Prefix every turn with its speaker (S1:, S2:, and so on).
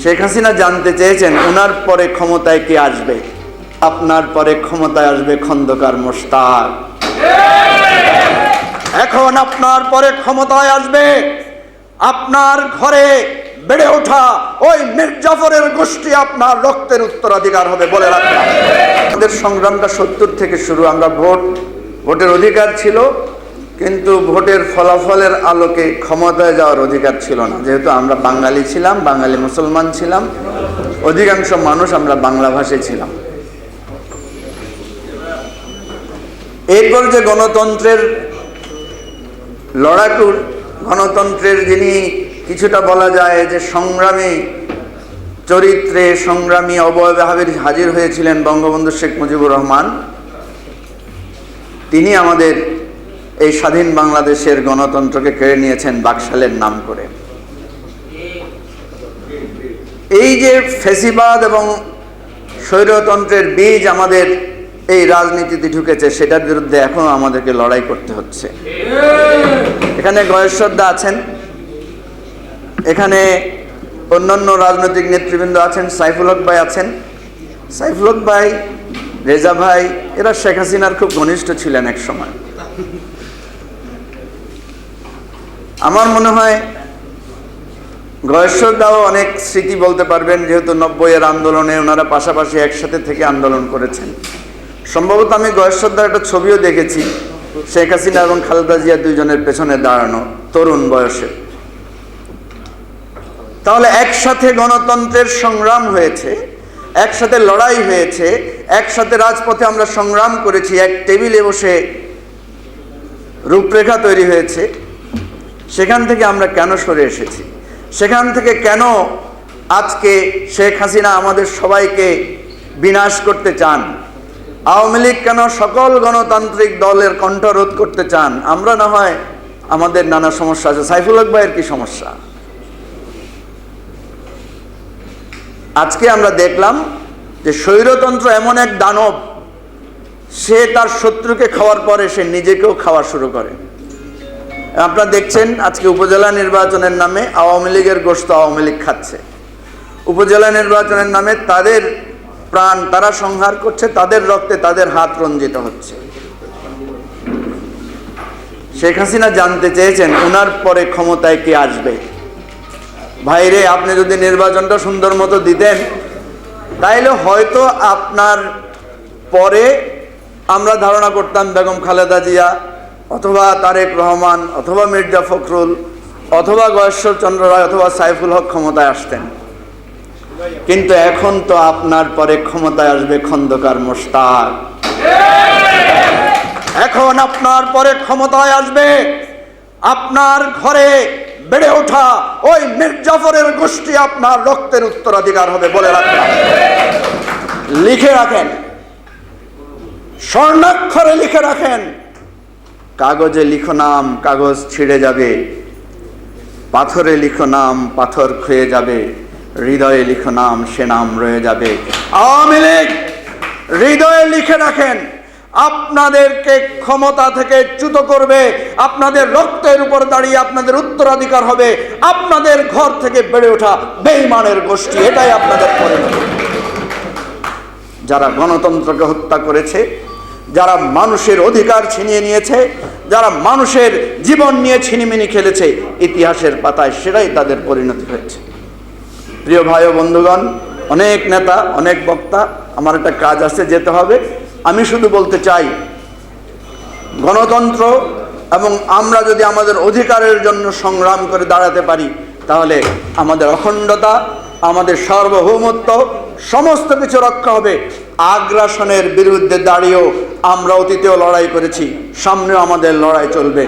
S1: শেখ হাসিনা জানতে চেয়েছেন ওনার পরে ক্ষমতায় কে আসবে। আপনার পরে ক্ষমতায় আসবে খন্দকার মোশতাক। এখন আপনার পরে ক্ষমতায় আসবে আপনার ঘরে বেড়ে ওঠা ওই মীর জাফরের গোষ্ঠী আপনার রক্তের উত্তরাধিকার হবে বলে রাখলাম। আমাদের সংগ্রামটা 70 থেকে শুরু। আমরা ভোটের অধিকার ছিল, কিন্তু ভোটের ফলাফলের আলোকে ক্ষমতায় যাওয়ার অধিকার ছিল না। যেহেতু আমরা বাঙালি ছিলাম, বাঙালি মুসলমান ছিলাম, অধিকাংশ মানুষ আমরা বাংলা ভাষী ছিলাম। এরপর যে গণতন্ত্রের লড়াকু, গণতন্ত্রের যিনি কিছুটা বলা যায় যে সংগ্রামী চরিত্রে, সংগ্রামী অবয়বে হাজির হয়েছিলেন বঙ্গবন্ধু শেখ মুজিবুর রহমান, তিনি আমাদের এই স্বাধীন বাংলাদেশের গণতন্ত্রকে কেড়ে নিয়েছেন বাকশালের নাম করে। এই যে ফ্যাসিবাদ এবং স্বৈরতন্ত্রের বীজ আমাদের এই রাজনীতিতে ঢুকেছে, সেটার বিরুদ্ধে এখনো আমাদেরকে লড়াই করতে হচ্ছে। এখানে গয়েশ্বরদা আছেন, এখানে অন্যান্য রাজনৈতিক নেতৃবৃন্দ আছেন, সাইফুল হক ভাই আছেন। সাইফুল হক ভাই, রেজা ভাই, এরা শেখ হাসিনার খুব ঘনিষ্ঠ ছিলেন এক সময়। আমার মনে হয় গয়েশ্বরদাও অনেক স্মৃতি বলতে পারবেন, যেহেতু 90-এর আন্দোলনে ওনারা পাশাপাশি একসাথে থেকে আন্দোলন করেছেন। সম্ভবত আমি গয়েশ্বরদার একটা ছবিও দেখেছি, শেখ হাসিনা এবং খালেদা জিয়া দুইজনের পেছনে দাঁড়ানো তরুণ বয়সে। তাহলে একসাথে গণতন্ত্রের সংগ্রাম হয়েছে, একসাথে লড়াই হয়েছে, একসাথে রাজপথে আমরা সংগ্রাম করেছি, এক টেবিলে বসে রূপরেখা তৈরি হয়েছে। সেখান থেকে আমরা কেন সরে এসেছি? সেখান থেকে কেন আজকে শেখ হাসিনা আমাদের সবাইকে বিনাশ করতে চান? আওয়ামী লীগ কেন সকল গণতান্ত্রিক দলের কণ্ঠরোধ করতে চান? আমরা না হয় আমাদের নানা সমস্যা আছে, সাইফুল হক ভাইয়ের কি সমস্যা? আজকে আমরা দেখলাম যে স্বৈরতন্ত্র এমন এক দানব, সে তার শত্রুকে খাওয়ার পরে সে নিজেকেও খাওয়া শুরু করে। আপনারা দেখছেন আজকে উপজেলা নির্বাচনের নামে আওয়ামী লীগের গোশত আওয়ামী লীগ খাচ্ছে। উপজেলা নির্বাচনের নামে তাদের প্রাণ তারা সংহার করছে, তাদের রক্তে তাদের হাত রঞ্জিত হচ্ছে। শেখ হাসিনা জানতে চেয়েছেন ওনার পরে ক্ষমতায় কে আসবে। ভাইরে, আপনি যদি নির্বাচনটা সুন্দর মতো দিতেন, তাইলে হয়তো আপনার পরে আমরা ধারণা করতাম বেগম খালেদা জিয়া অথবা তারেক রহমান অথবা মির্জা ফখরুল অথবা গয়েশ্বর চন্দ্র রায় অথবা সাইফুল হক ক্ষমতায় আসতেন। কিন্তু এখন তো আপনার পরে ক্ষমতায় আসবে খন্দকার মোশতাক। এখন আপনার পরে ক্ষমতায় আসবে আপনার ঘরে বেড়ে ওঠা ওই মীর জাফরের গোষ্ঠী আপনার রক্তের উত্তরাধিকার হবে বলে রাখলাম। লিখে রাখেন, স্বর্ণাক্ষরে লিখে রাখেন। কাগজে লিখো নাম, কাগজ ছিঁড়ে যাবে। পাথরে লিখো নাম, পাথর ক্ষয়ে যাবে। হৃদয়ে লিখো নাম, সে নাম রয়ে যাবে। আওয়ামী লীগ, হৃদয়ে লিখে রাখেন, আপনাদেরকে ক্ষমতা থেকে চ্যুত করবে। আপনাদের রক্তের উপর দাঁড়িয়ে আপনাদের উত্তরাধিকার হবে আপনাদের ঘর থেকে বেড়ে ওঠা বেঈমানের গোষ্ঠী। এটাই আপনাদের পরিণতি। যারা গণতন্ত্রকে হত্যা করেছে, যারা মানুষের অধিকার ছিনিয়ে নিয়েছে, যারা মানুষের জীবন নিয়ে ছিনিমিনি খেলেছে, ইতিহাসের পাতায় সেটাই তাদের পরিণতি হয়েছে। প্রিয় ভাই ও বন্ধুগণ, অনেক নেতা, অনেক বক্তা, আমার একটা কাজ আছে, যেতে হবে। আমি শুধু বলতে চাই, গণতন্ত্র এবং আমরা যদি আমাদের অধিকারের জন্য সংগ্রাম করে দাঁড়াতে পারি, তাহলে আমাদের অখণ্ডতা, আমাদের সার্বভৌমত্ব সমস্ত কিছু রক্ষা হবে। আগ্রাসনের বিরুদ্ধে দাঁড়িয়েও আমরা অতীতেও লড়াই করেছি, সামনেও আমাদের লড়াই চলবে।